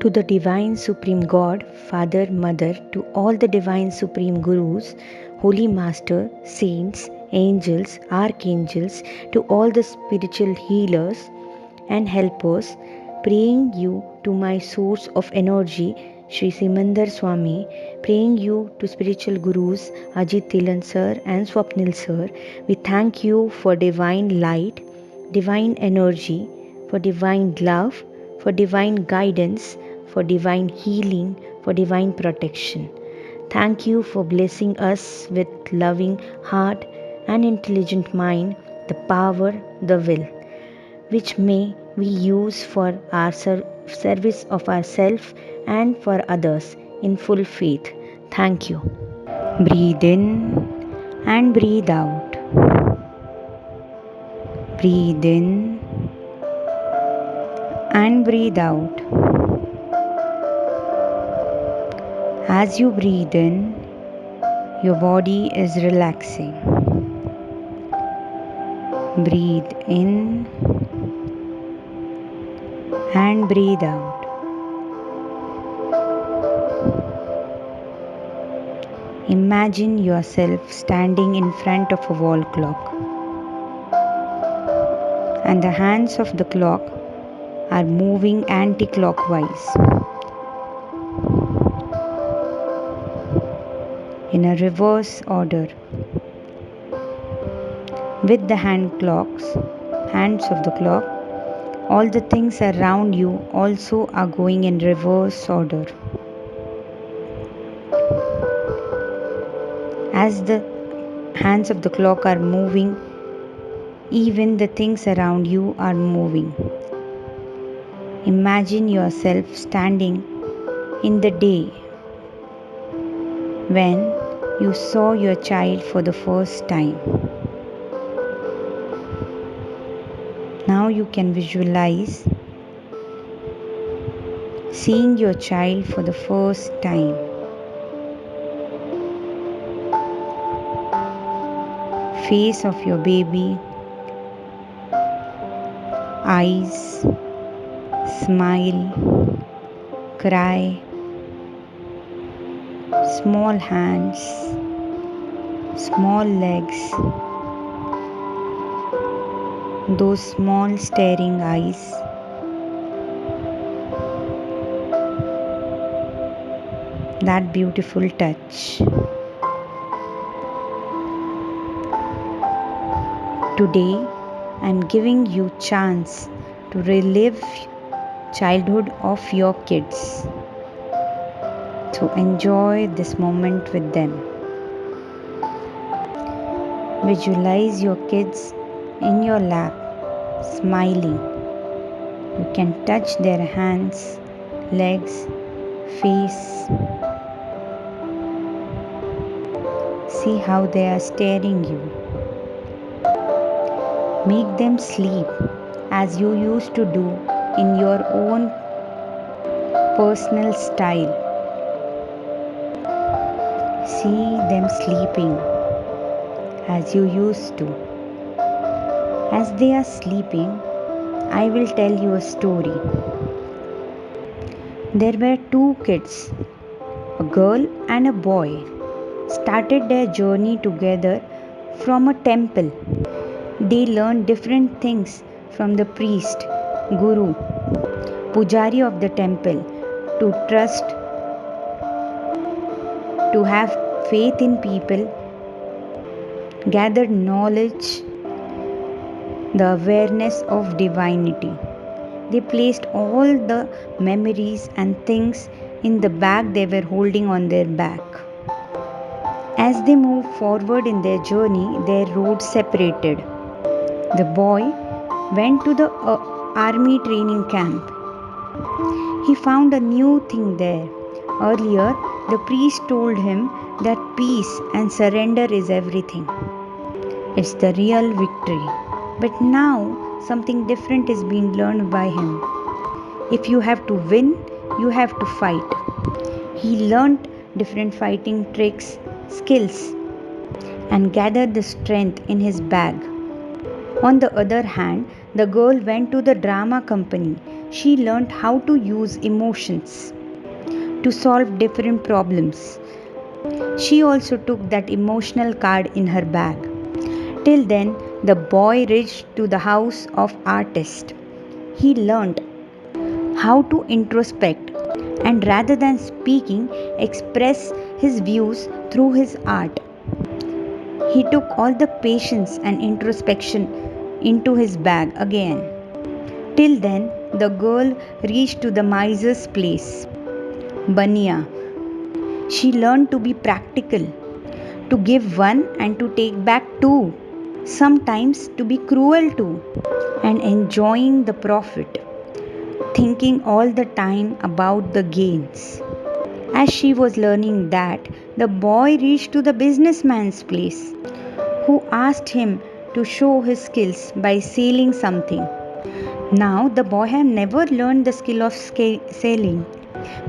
To the Divine Supreme God, Father, Mother, to all the Divine Supreme Gurus, Holy Master, Saints, Angels, Archangels, to all the spiritual healers and helpers, praying you to my source of energy, Sri Simandar Swami, praying you to spiritual gurus Ajit Tilan sir and Swapnil sir. We thank you for divine light, divine energy, for divine love, for divine guidance, for divine healing, for divine protection. Thank you for blessing us with loving heart and intelligent mind, the power, the will, which may we use for our service of ourselves and for others in full faith. Thank you. Breathe in and breathe out. Breathe in and breathe out. As you breathe in, your body is relaxing. Breathe in and breathe out. Imagine yourself standing in front of a wall clock, and the hands of the clock are moving anti-clockwise in a reverse order. With the hands of the clock, all the things around you also are going in reverse order. As the hands of the clock are moving, even the things around you are moving. Imagine yourself standing in the day when you saw your child for the first time. Now you can visualize seeing your child for the first time. Face of your baby, eyes, smile, cry, small hands, small legs, those small staring eyes, that beautiful touch. Today, I am giving you chance to relive childhood of your kids. So enjoy this moment with them. Visualize your kids in your lap, smiling. You can touch their hands, legs, face. See how they are staring you. Make them sleep as you used to do in your own personal style. See them sleeping as you used to. As they are sleeping, I will tell you a story. There were two kids, a girl and a boy, started their journey together from a temple. They learned different things from the priest, guru, pujari of the temple, to trust, to have faith in people, gathered knowledge, the awareness of divinity. They placed all the memories and things in the bag they were holding on their back. As they moved forward in their journey, their roads separated. The boy went to the army training camp. He found a new thing there. Earlier, the priest told him that peace and surrender is everything. It's the real victory. But now, something different is being learned by him. If you have to win, you have to fight. He learned different fighting tricks, skills, and gathered the strength in his bag. On the other hand, the girl went to the drama company. she learned how to use emotions to solve different problems. She also took that emotional card in her bag. Till then, the boy reached to the house of artist. He learned how to introspect and rather than speaking, express his views through his art. He took all the patience and introspection into his bag again. Till then, the girl reached to the miser's place, Bania. She learned to be practical, to give one and to take back two, sometimes to be cruel too, and enjoying the profit, thinking all the time about the gains. As she was learning that, the boy reached to the businessman's place, who asked him to show his skills by selling something. Now, the boy had never learned the skill of sailing,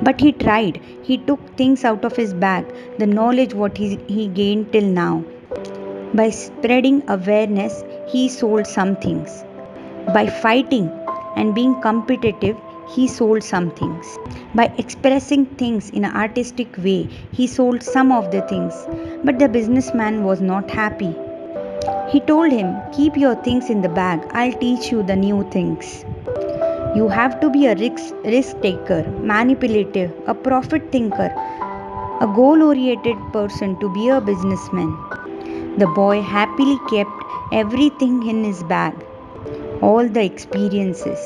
but he tried. He took things out of his bag, the knowledge what he gained till now. By spreading awareness, he sold some things. By fighting and being competitive, he sold some things. By expressing things in an artistic way, he sold some of the things. But the businessman was not happy. He told him, "Keep your things in the bag, I'll teach you the new things." You have to be a risk taker, manipulative, a profit thinker, a goal oriented person to be a businessman. The boy happily kept everything in his bag, all the experiences.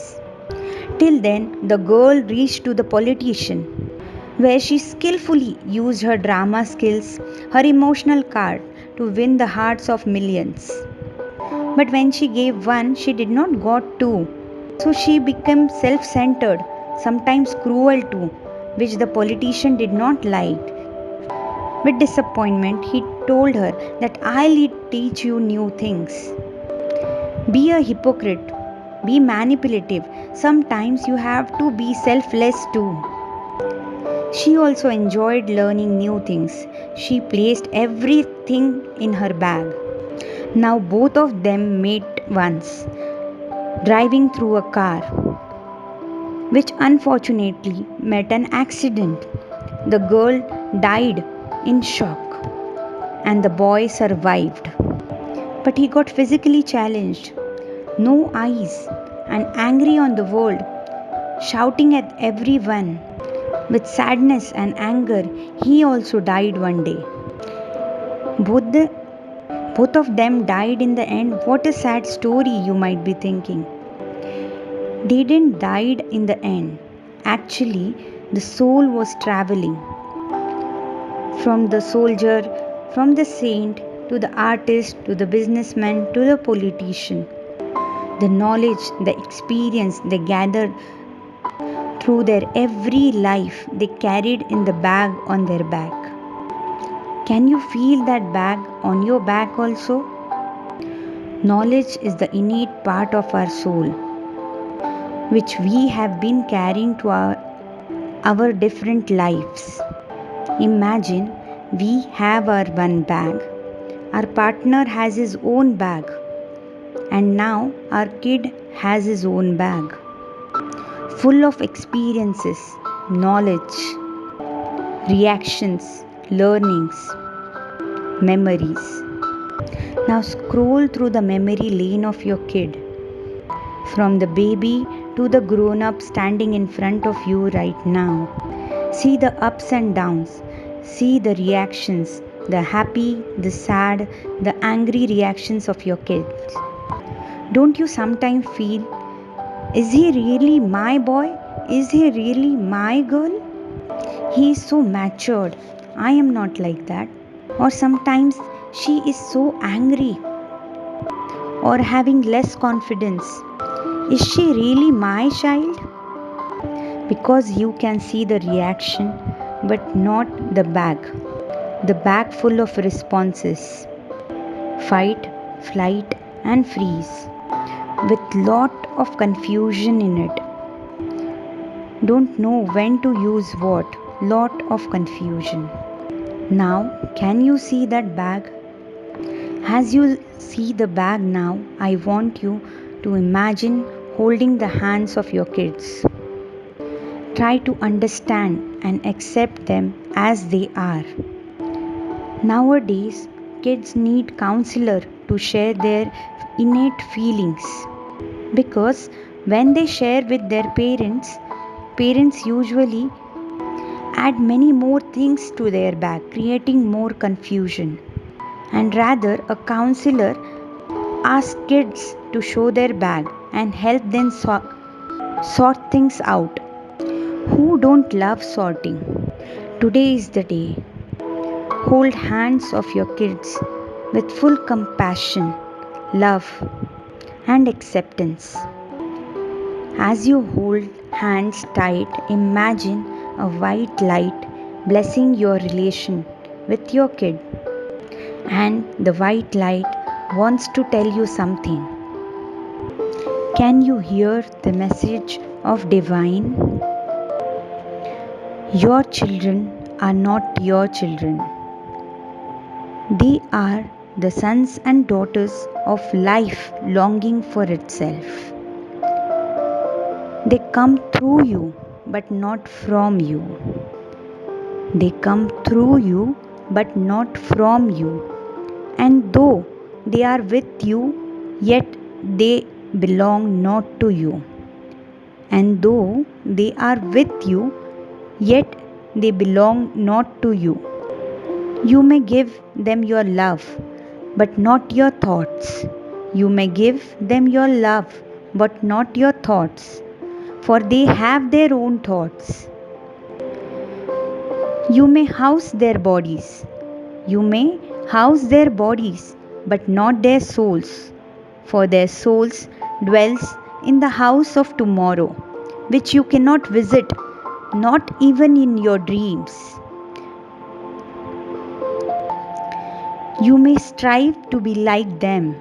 Till then, the girl reached to the politician, where she skillfully used her drama skills, her emotional card to win the hearts of millions. But when she gave one, she did not got two. So she became self-centered, sometimes cruel too, which the politician did not like. With disappointment, he told her that I'll teach you new things. Be a hypocrite, be manipulative. Sometimes you have to be selfless too. She also enjoyed learning new things. She placed everything in her bag. Now both of them met once, driving through a car, which unfortunately met an accident. The girl died in shock and the boy survived. But he got physically challenged, no eyes, and angry on the world, shouting at everyone. With sadness and anger, he also died one day. Both, both of them died in the end. What a sad story, you might be thinking. They didn't die in the end. Actually, the soul was traveling from the soldier, from the saint, to the artist, to the businessman, to the politician. The knowledge, the experience they gathered through their every life, they carried in the bag on their back. Can you feel that bag on your back also? Knowledge is the innate part of our soul, which we have been carrying to our different lives. Imagine we have our one bag, our partner has his own bag, and now our kid has his own bag, full of experiences, knowledge, reactions, learnings, memories. Now scroll through the memory lane of your kid, from the baby to the grown up standing in front of you right now. See the ups and downs, see the reactions, the happy, the sad, the angry reactions of your kids. Don't you sometimes feel, is he really my boy? Is he really my girl? He is so matured. I am not like that. Or sometimes she is so angry or having less confidence. Is she really my child? Because you can see the reaction but not the bag. The bag full of responses. Fight, flight and freeze. With lot of confusion in it. Don't know when to use what. Lot of confusion. Now, can you see that bag? As you see the bag now, I want you to imagine holding the hands of your kids. Try to understand and accept them as they are. Nowadays, kids need counselor to share their innate feelings because when they share with their parents usually add many more things to their bag, creating more confusion. And rather, a counselor asks kids to show their bag and help them sort things out. Who don't love sorting? Today is the day. Hold hands of your kids with full compassion, love, and acceptance. As you hold hands tight, imagine a white light blessing your relation with your kid. And the white light wants to tell you something. Can you hear the message of divine? Your children are not your children. They are the sons and daughters of life longing for itself. They come through you, but not from you. They come through you, but not from you. And though they are with you, yet they belong not to you. And though they are with you, yet they belong not to you. You may give them your love, but not your thoughts. You may give them your love, but not your thoughts, for they have their own thoughts. You may house their bodies. You may house their bodies, but not their souls, for their souls dwells in the house of tomorrow, which you cannot visit, not even in your dreams. You may strive to be like them.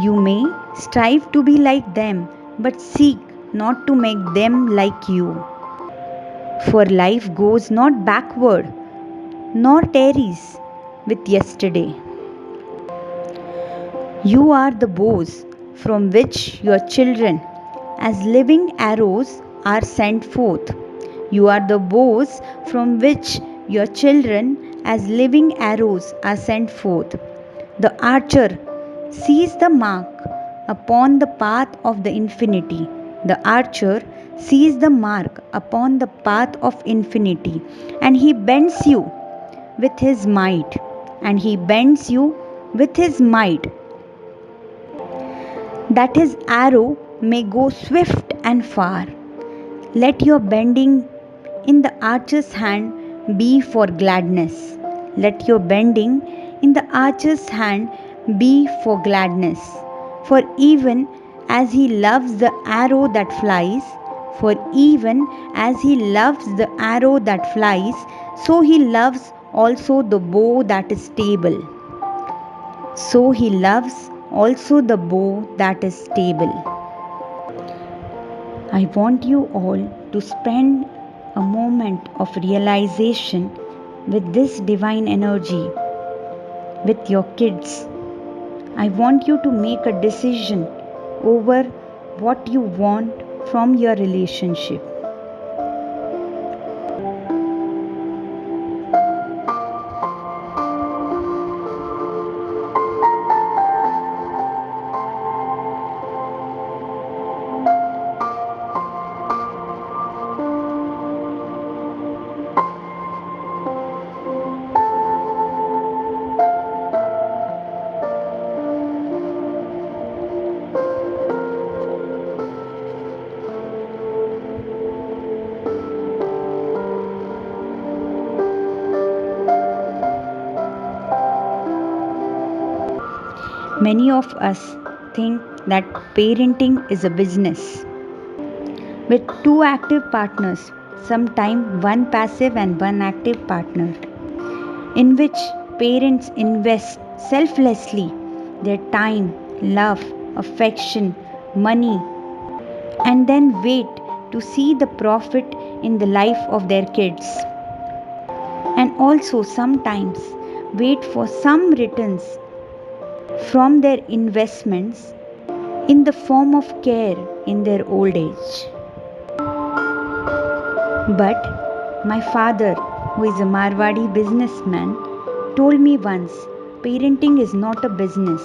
You may strive to be like them, but seek not to make them like you. For life goes not backward, nor tarries with yesterday. You are the bows from which your children, as living arrows, are sent forth. You are the bows from which your children, as living arrows, are sent forth. The archer sees the mark upon the path of the infinity. The archer sees the mark upon the path of infinity, and he bends you with his might. And he bends you with his might, that his arrow may go swift and far. Let your bending in the archer's hand be for gladness. Let your bending in the archer's hand be for gladness. For even as he loves the arrow that flies, for even as he loves the arrow that flies, so he loves also the bow that is stable. So he loves also the bow that is stable. I want you all to spend a moment of realization with this divine energy, with your kids. I want you to make a decision over what you want from your relationship. Many of us think that parenting is a business with two active partners, sometimes one passive and one active partner, in which parents invest selflessly their time, love, affection, money, and then wait to see the profit in the life of their kids. And also sometimes wait for some returns from their investments in the form of care in their old age. But my father, who is a Marwadi businessman, told me once parenting is not a business,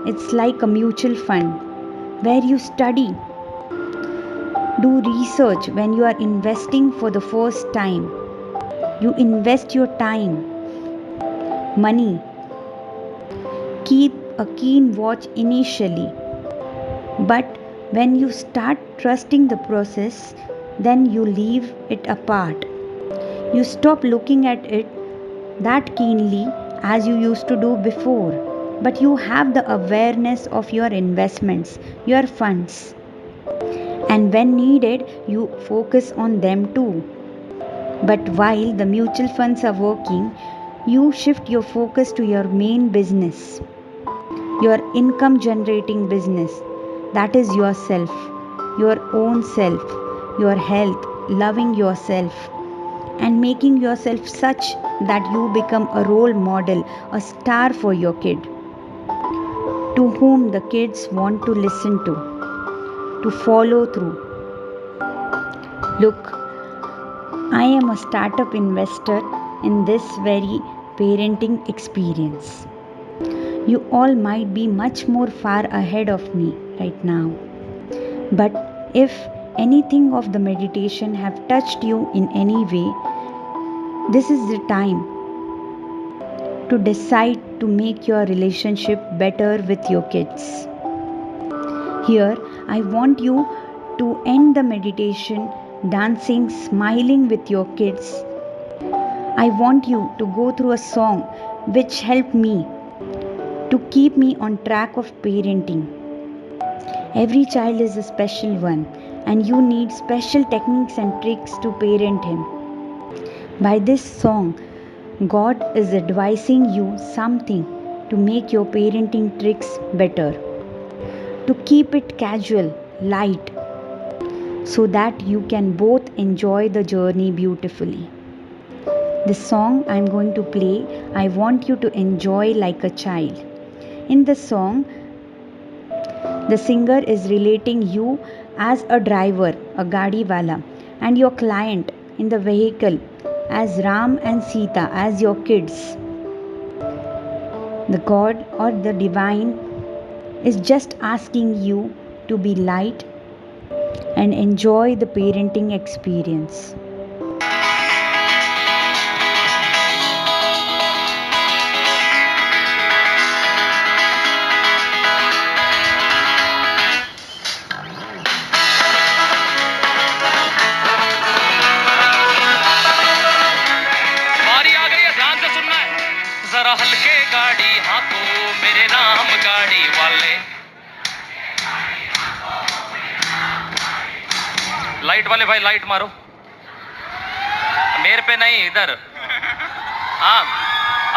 it's like a mutual fund where you study, do research when you are investing for the first time. You invest your time, money, keep a keen watch initially, but when you start trusting the process, then you leave it apart. You stop looking at it that keenly as you used to do before, but you have the awareness of your investments, your funds, and when needed, you focus on them too. But while the mutual funds are working, you shift your focus to your main business, your income generating business, that is yourself, your own self, your health, loving yourself, and making yourself such that you become a role model, a star for your kid, to whom the kids want to listen to follow through. Look, I am a startup investor in this very parenting experience. You all might be much more far ahead of me right now. But if anything of the meditation have touched you in any way, this is the time to decide to make your relationship better with your kids. Here, I want you to end the meditation dancing, smiling with your kids. I want you to go through a song which helped me to keep me on track of parenting. Every child is a special one, and you need special techniques and tricks to parent him. By this song, God is advising you something to make your parenting tricks better, to keep it casual, light, so that you can both enjoy the journey beautifully. The song I'm going to play, I want you to enjoy like a child. In the song, the singer is relating you as a driver, a gadi wala, and your client in the vehicle as Ram and Sita, as your kids. The God or the divine is just asking you to be light and enjoy the parenting experience. जरा हल्के गाड़ी हाथों मेरे नाम गाड़ी वाले। Light वाले भाई लाइट मारो, मेरे पे नहीं इधर। हाँ,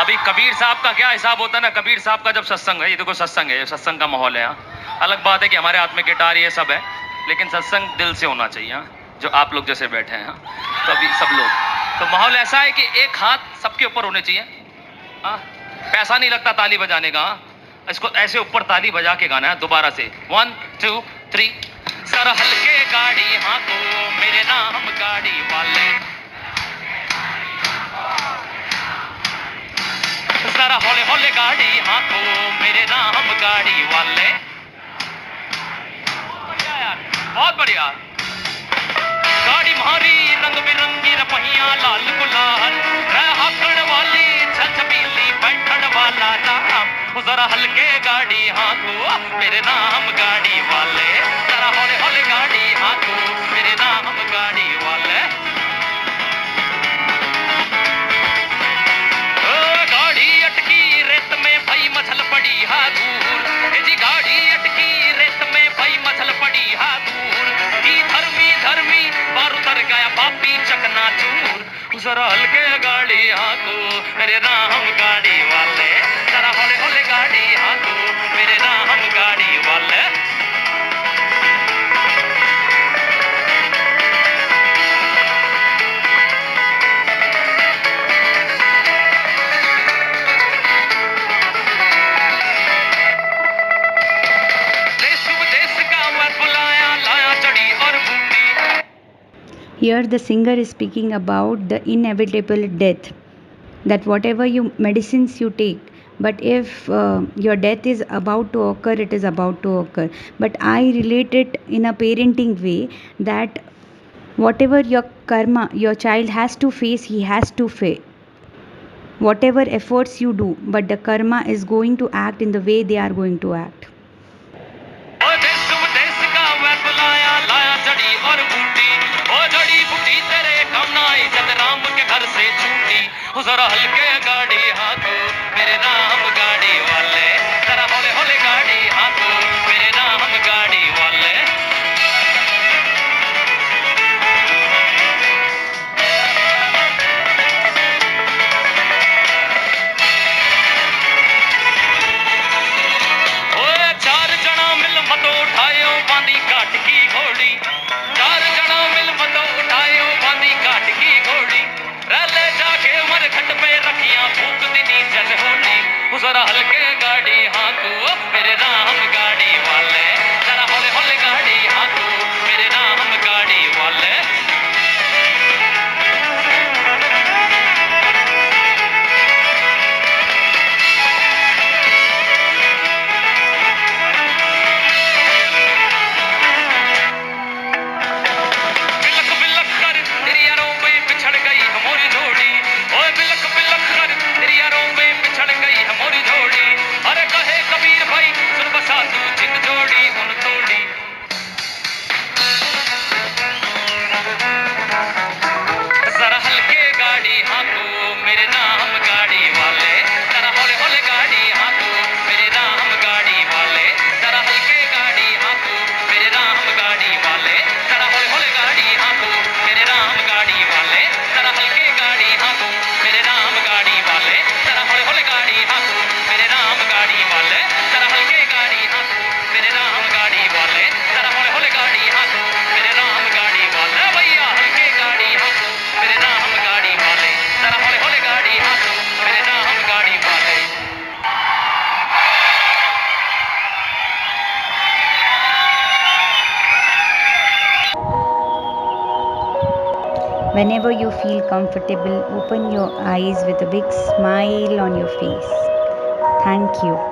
अभी कबीर साहब का क्या हिसाब होता है ना, कबीर साहब का जब सत्संग है, ये देखो सत्संग है, ये सत्संग का माहौल है। अलग बात है कि हमारे हाथ में गिटार ये सब है, लेकिन सत्संग दिल से होना चाहिए। जो आप लोग जैसे बैठे हैं, तो अभी सब लोग, तो माहौल ऐसा है कि एक हाथ सबके ऊपर होने चाहिए। हाँ, पैसा नहीं लगता ताली बजाने का। इसको ऐसे ऊपर ताली बजा के गाना है दोबारा से। 1 2 3। जरा हल्के गाड़ी हाथों मेरे नाम गाड़ी वाले, जरा हौले हौले गाड़ी हाथों मेरे नाम गाड़ी वाले। बढ़िया यार, बहुत बढ़िया। गाड़ी मारी रंग बिरंगी रपहिया लाल गुलाल, हाकड़ वाली छछबीली बैठन वाला नाम। जरा हल्के गाड़ी हाथों मेरे नाम गाड़ी वाले, जरा हौले हौले गाड़ी हाथों मेरे नाम गाड़ी वाले। गाड़ी अटकी रेत में भाई मछल पड़ी हा दूर, जी गाड़ी अटकी रेत में भाई मछल पड़ी हा दूर। धर्मी धर्मी बार उतर गया पापी चकना चूर। जरा हल्के गाड़ी हाथों मेरे नाम गाड़ी वाले, जरा हौले हौले गाड़ी हाथों मेरे नाम गाड़ी वाले। Here the singer is speaking about the inevitable death, that whatever medicines you take, but if your death is about to occur, it is about to occur. But I relate it in a parenting way, that whatever your karma your child has to face, he has to face whatever efforts you do, but the karma is going to act in the way they are going to act. ओ देश विदेश का मैं बुलाया, लाया जड़ी और बूटी, ओ जड़ी बूटी तेरे काम ना आई, जब राम के घर से छूटी। ओ जरा हल्के गाड़ी हाथों, मेरे राम गाड़ी वाले, जरा हौले हौले गाड़ी हाथों, मेरे राम गाड़ी वाले। ओए चार जना मिल मतो उठायो बांधी काट की घोड़ी, चार जना मिल मतो उठायो बांधी काट की घोड़ी, रले जाके मर घट पे रखियां फूक दीनी जल होली। ओ जरा हल्के गाड़ी हाथों, मेरे राम गाड़ी वाले, जरा हौले हौले गाड़ी हाथों, मेरे राम गाड़ी वाले। बिलक बिलक कर तेरी यारों में बिछड़ गई हमारी जोड़ी, ओए बिलक बिलक कर तेरी यारों में बिछड़ गई हमारी जोड़ी। अरे कहे कबीर भाई सुन बसा तू जिंद जोड़ी उन तोड़ी। जरा हल्के गाड़ी हाथों, मेरे नाम गाड़ी वाले, जरा हौले हौले गाड़ी हाथों, मेरे नाम गाड़ी वाले, जरा हल्के गाड़ी हाथों, मेरे नाम गाड़ी वाले, जरा हौले हौले गाड़ी हाथों, मेरे नाम गाड़ी वाले, जरा हल्के गाड़ी हाथों, मेरे नाम गाड़ी वाले, जरा हौले हौले गाड़ी हाथों, मेरे नाम गाड़ी वाले, जरा हल्के गाड़ी हाथों, मेरे नाम गाड़ी वाले, जरा हौले हौले गाड़ी हाथों, मेरे नाम गाड़ी वाले। भैया हल्के गाड़ी हाथों, मेरे नाम गाड़ी वाले, जरा हौले हौले गाड़ी हाथों, मेरे नाम गाड़ी वाले। Whenever you feel comfortable, open your eyes with a big smile on your face. Thank you.